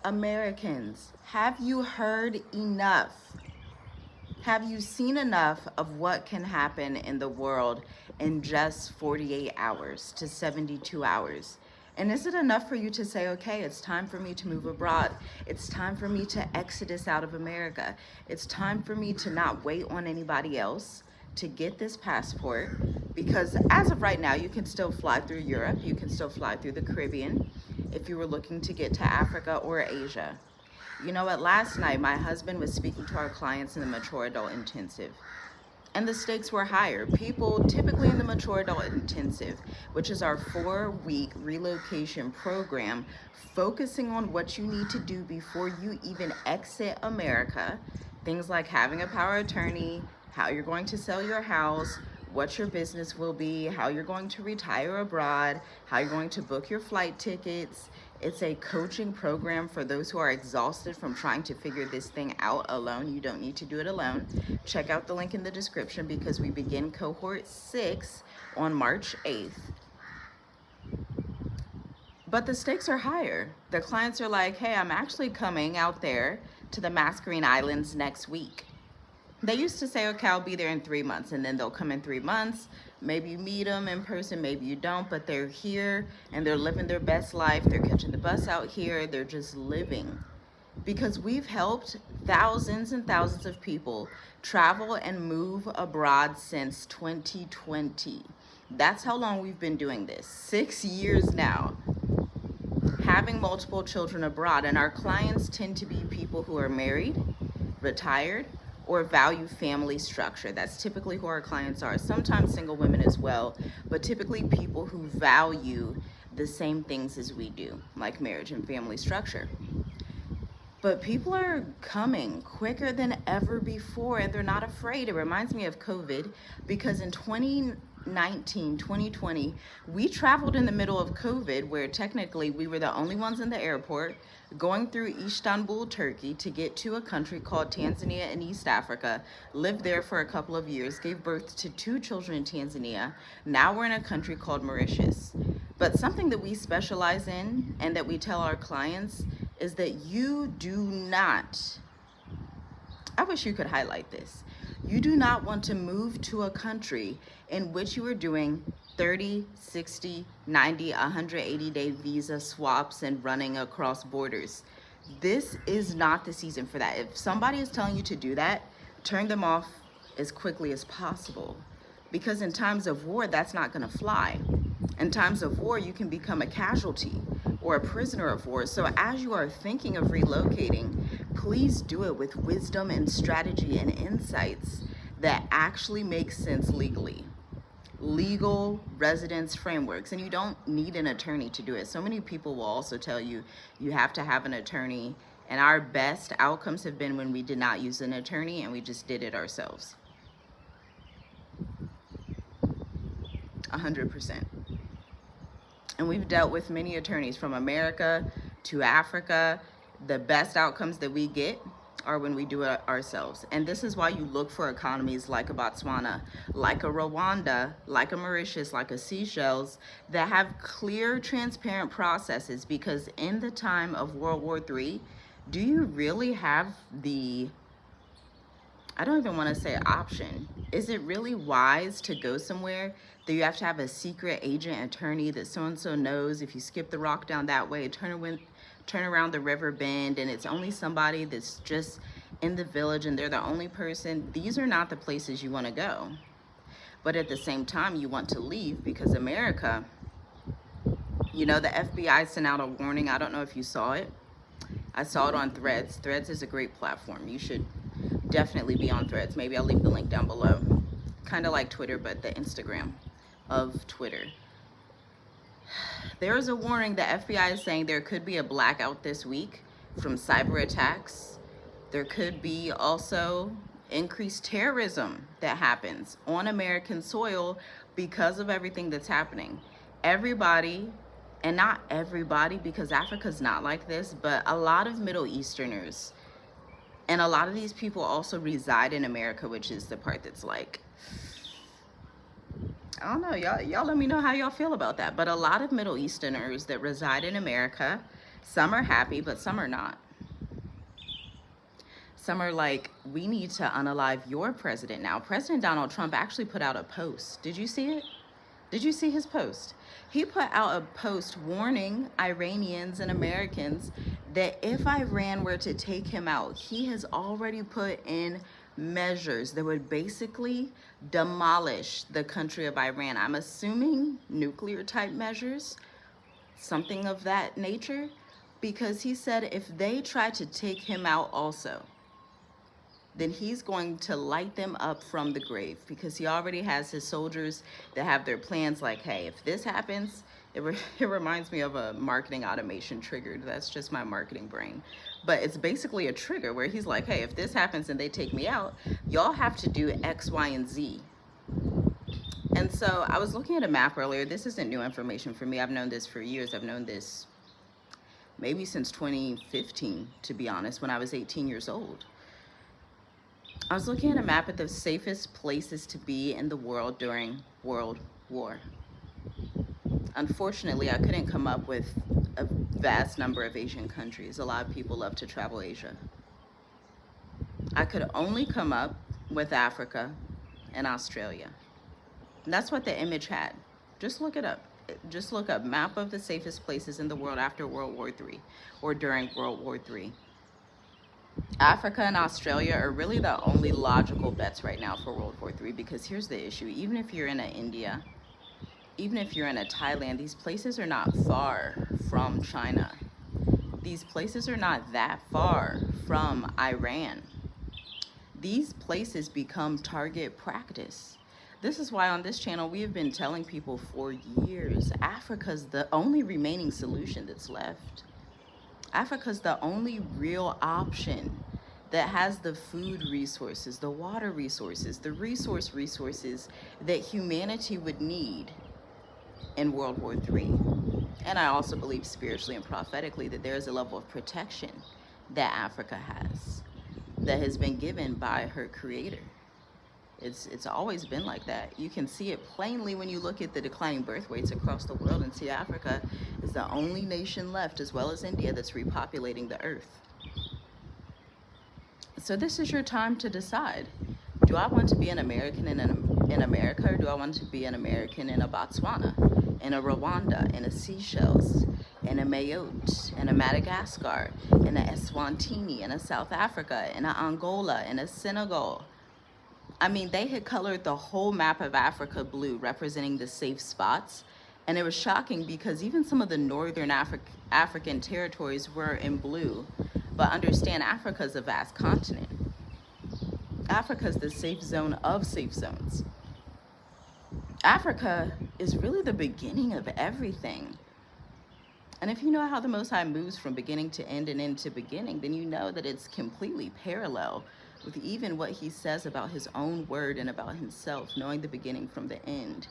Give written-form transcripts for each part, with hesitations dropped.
Americans, have you heard enough? Have you seen enough of what can happen in the world in just 48 hours to 72 hours? And is it enough for you to say, okay, it's time for me to move abroad? It's time for me to exodus out of America. It's time for me to not wait on anybody else to get this passport, because as of right now, you can still fly through Europe, you can still fly through the Caribbean if you were looking to get to Africa or Asia. You know what? Last night, my husband was speaking to our clients in the mature adult intensive, and the stakes were higher. People typically in the mature adult intensive, which is our 4-week relocation program, focusing on what you need to do before you even exit America. Things like having a power of attorney, how you're going to sell your house, what your business will be, how you're going to retire abroad, how you're going to book your flight tickets. It's a coaching program for those who are exhausted from trying to figure this thing out alone. You don't need to do it alone. Check out the link in the description, because we begin cohort 6 on March 8th. But the stakes are higher. The clients are like, hey, I'm actually coming out there to the Mascarene Islands next week. They used to say, okay, I'll be there in 3 months, and then they'll come in 3 months. Maybe you meet them in person, maybe you don't, but they're here and they're living their best life. They're catching the bus out here. They're just living, because we've helped thousands and thousands of people travel and move abroad since 2020. That's how long we've been doing this. 6 years now, having multiple children abroad. And our clients tend to be people who are married, retired, or value family structure. That's typically who our clients are. Sometimes single women as well, but typically people who value the same things as we do, like marriage and family structure. But people are coming quicker than ever before, and they're not afraid. It reminds me of COVID, because in 2019, 2020, we traveled in the middle of COVID, where technically we were the only ones in the airport, going through Istanbul, Turkey, to get to a country called Tanzania in East Africa, lived there for a couple of years, gave birth to 2 children in Tanzania. Now we're in a country called Mauritius. But something that we specialize in and that we tell our clients is that you do not, I wish you could highlight this, you do not want to move to a country in which you are doing 30, 60, 90, 180-day visa swaps and running across borders. This is not the season for that. If somebody is telling you to do that, turn them off as quickly as possible, because in times of war, that's not going to fly. In times of war, you can become a casualty or a prisoner of war. So as you are thinking of relocating, please do it with wisdom and strategy and insights that actually make sense legally. Legal residence frameworks. And you don't need an attorney to do it. So many people will also tell you you have to have an attorney. And our best outcomes have been when we did not use an attorney and we just did it ourselves. 100%. And we've dealt with many attorneys from America to Africa. The best outcomes that we get are when we do it ourselves. And this is why you look for economies like a Botswana, like a Rwanda, like a Mauritius, like a Seychelles, that have clear, transparent processes. Because in the time of World War III, do you really have the, I don't even want to say option. Is it really wise to go somewhere that you have to have a secret agent attorney that so-and-so knows if you skip the rock down that way, turn around the river bend, and it's only somebody that's just in the village and they're the only person? These are not the places you want to go. But at the same time, you want to leave, because America, you know, the FBI sent out a warning. I don't know if you saw it. I saw it on Threads. Threads is a great platform. You should definitely be on Threads. Maybe I'll leave the link down below. Kind of like Twitter, but the Instagram of Twitter. There is a warning. The FBI is saying there could be a blackout this week from cyber attacks. There could be also increased terrorism that happens on American soil because of everything that's happening. Everybody, and not everybody, because Africa's not like this, but a lot of Middle Easterners, and a lot of these people also reside in America, which is the part that's like, I don't know, y'all let me know how y'all feel about that. But a lot of Middle Easterners that reside in America Some are happy, but some are not. Some are like, we need to unalive your president now. President Donald Trump actually put out a post. Did you see it? Did you see his post? He put out a post warning Iranians and Americans that if Iran were to take him out, he has already put in measures that would basically demolish the country of Iran. I'm assuming nuclear type measures, something of that nature, because he said if they try to take him out also, then he's going to light them up from the grave, because he already has his soldiers that have their plans like, hey, if this happens, it reminds me of a marketing automation trigger. That's just my marketing brain. But it's basically a trigger where he's like, hey, if this happens and they take me out, y'all have to do X, Y, and Z. And so I was looking at a map earlier. This isn't new information for me. I've known this for years. I've known this maybe since 2015, to be honest, when I was 18 years old. I was looking at a map at the safest places to be in the world during World War. Unfortunately, I couldn't come up with a vast number of Asian countries. A lot of people love to travel Asia. I could only come up with Africa and Australia. And that's what the image had. Just look it up. Just look up map of the safest places in the world after World War III or during World War III. Africa and Australia are really the only logical bets right now for World War III, because here's the issue. Even if you're in India, even if you're in Thailand, these places are not far from China. These places are not that far from Iran. These places become target practice. This is why on this channel we have been telling people for years, Africa's the only remaining solution that's left. Africa's the only real option that has the food resources, the water resources, the resources that humanity would need in World War III. And I also believe spiritually and prophetically that there is a level of protection that Africa has, that has been given by her creator. It's always been like that. You can see it plainly when you look at the declining birth rates across the world and see Africa is the only nation left, as well as India, that's repopulating the earth. So this is your time to decide. Do I want to be an American in America, or do I want to be an American in a Botswana, in a Rwanda, in a Seychelles, in a Mayotte, in a Madagascar, in a Eswatini, in a South Africa, in a Angola, in a Senegal? I mean, they had colored the whole map of Africa blue, representing the safe spots. And it was shocking because even some of the northern African territories were in blue. But understand, Africa is a vast continent. Africa is the safe zone of safe zones. Africa is really the beginning of everything. And if you know how the Most High moves from beginning to end and end to beginning, then you know that it's completely parallel with even what he says about his own word and about himself, knowing the beginning from the end.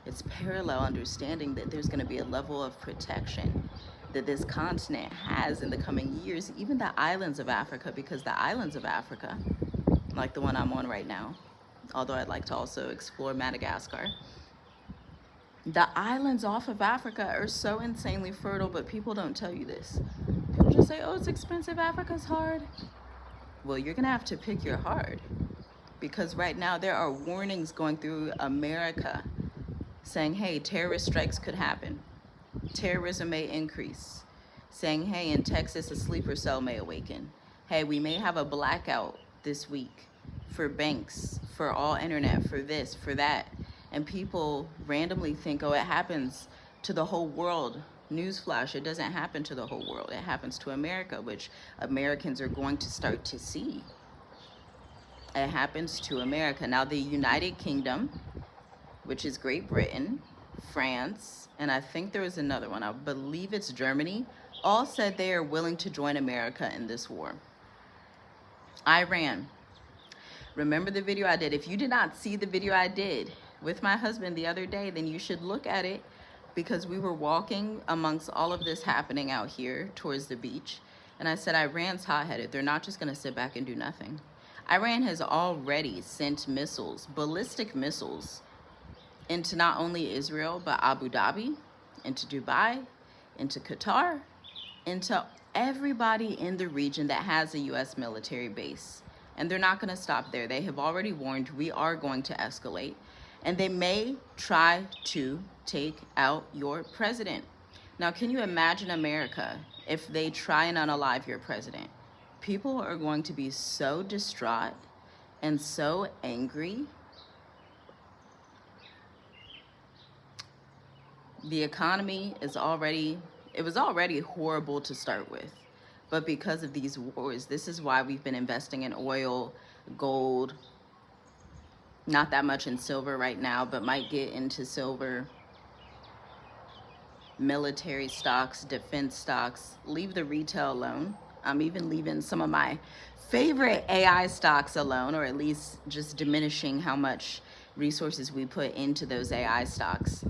It's parallel understanding that there's going to be a level of protection that this continent has in the coming years, even the islands of Africa, because the islands of Africa, like the one I'm on right now, although I'd like to also explore Madagascar, the islands off of Africa are so insanely fertile, but people don't tell you this. People just say, oh, it's expensive, Africa's hard. Well, you're going to have to pick your hard, because right now there are warnings going through America saying, hey, terrorist strikes could happen. Terrorism may increase. Saying, hey, in Texas, a sleeper cell may awaken. Hey, we may have a blackout this week for banks, for all internet, for this, for that. And people randomly think, oh, it happens to the whole world. Newsflash, it doesn't happen to the whole world. It happens to America, which Americans are going to start to see. It happens to America. Now, the United Kingdom, which is Great Britain, France, and I think there was another one, I believe it's Germany, all said they are willing to join America in this war. Iran. Remember the video I did? If you did not see the video I did with my husband the other day, then you should look at it, because we were walking amongst all of this happening out here towards the beach. And I said, Iran's hot-headed. They're not just going to sit back and do nothing. Iran has already sent missiles, ballistic missiles, into not only Israel, but Abu Dhabi, into Dubai, into Qatar, into everybody in the region that has a U.S. military base. And they're not going to stop there. They have already warned we are going to escalate. And they may try to take out your president. Now, can you imagine America if they try and unalive your president? People are going to be so distraught and so angry. The economy is already, it was already horrible to start with. But because of these wars, this is why we've been investing in oil, gold, not that much in silver right now, but might get into silver, military stocks, defense stocks. Leave the retail alone. I'm even leaving some of my favorite AI stocks alone, or at least just diminishing how much resources we put into those AI stocks.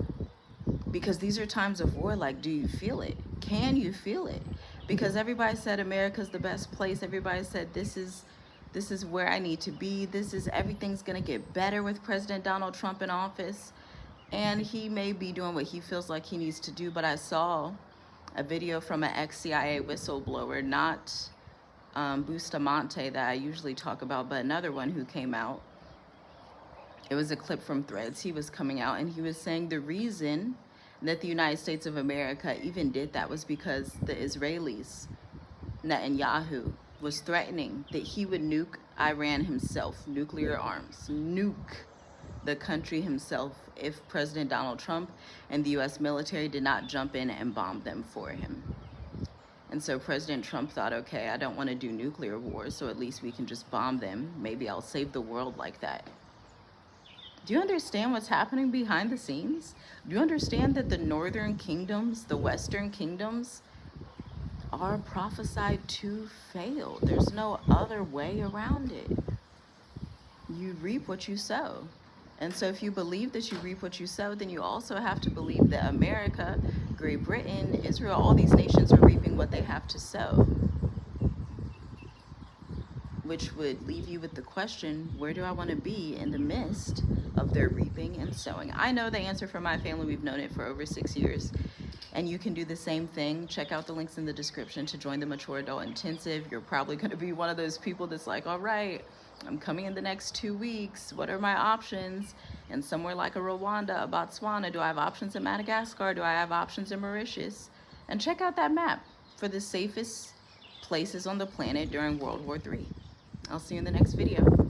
Because these are times of war. Like, do you feel it? Can you feel it? Because everybody said America's the best place. Everybody said this is where I need to be. Everything's gonna get better with President Donald Trump in office. And he may be doing what he feels like he needs to do, but I saw a video from an ex-CIA whistleblower, not Bustamante that I usually talk about, but another one who came out. It was a clip from Threads. He was coming out and he was saying the reason that the United States of America even did that was because the Israelis, Netanyahu, was threatening that he would nuke Iran himself, nuclear arms, nuke the country himself if President Donald Trump and the US military did not jump in and bomb them for him. And so President Trump thought, okay, I don't want to do nuclear wars, so at least we can just bomb them. Maybe I'll save the world like that. Do you understand what's happening behind the scenes? Do you understand that the northern kingdoms, the western kingdoms, are prophesied to fail? There's no other way around it. You reap what you sow. And so if you believe that you reap what you sow, then you also have to believe that America, Great Britain, Israel, all these nations are reaping what they have to sow. Which would leave you with the question, where do I want to be in the midst of their reaping and sowing? I know the answer for my family. We've known it for over 6 years. And you can do the same thing. Check out the links in the description to join the Mature Adult Intensive. You're probably going to be one of those people that's like, all right, I'm coming in the next 2 weeks. What are my options? And somewhere like a Rwanda, a Botswana, do I have options in Madagascar? Do I have options in Mauritius? And check out that map for the safest places on the planet during World War III. I'll see you in the next video.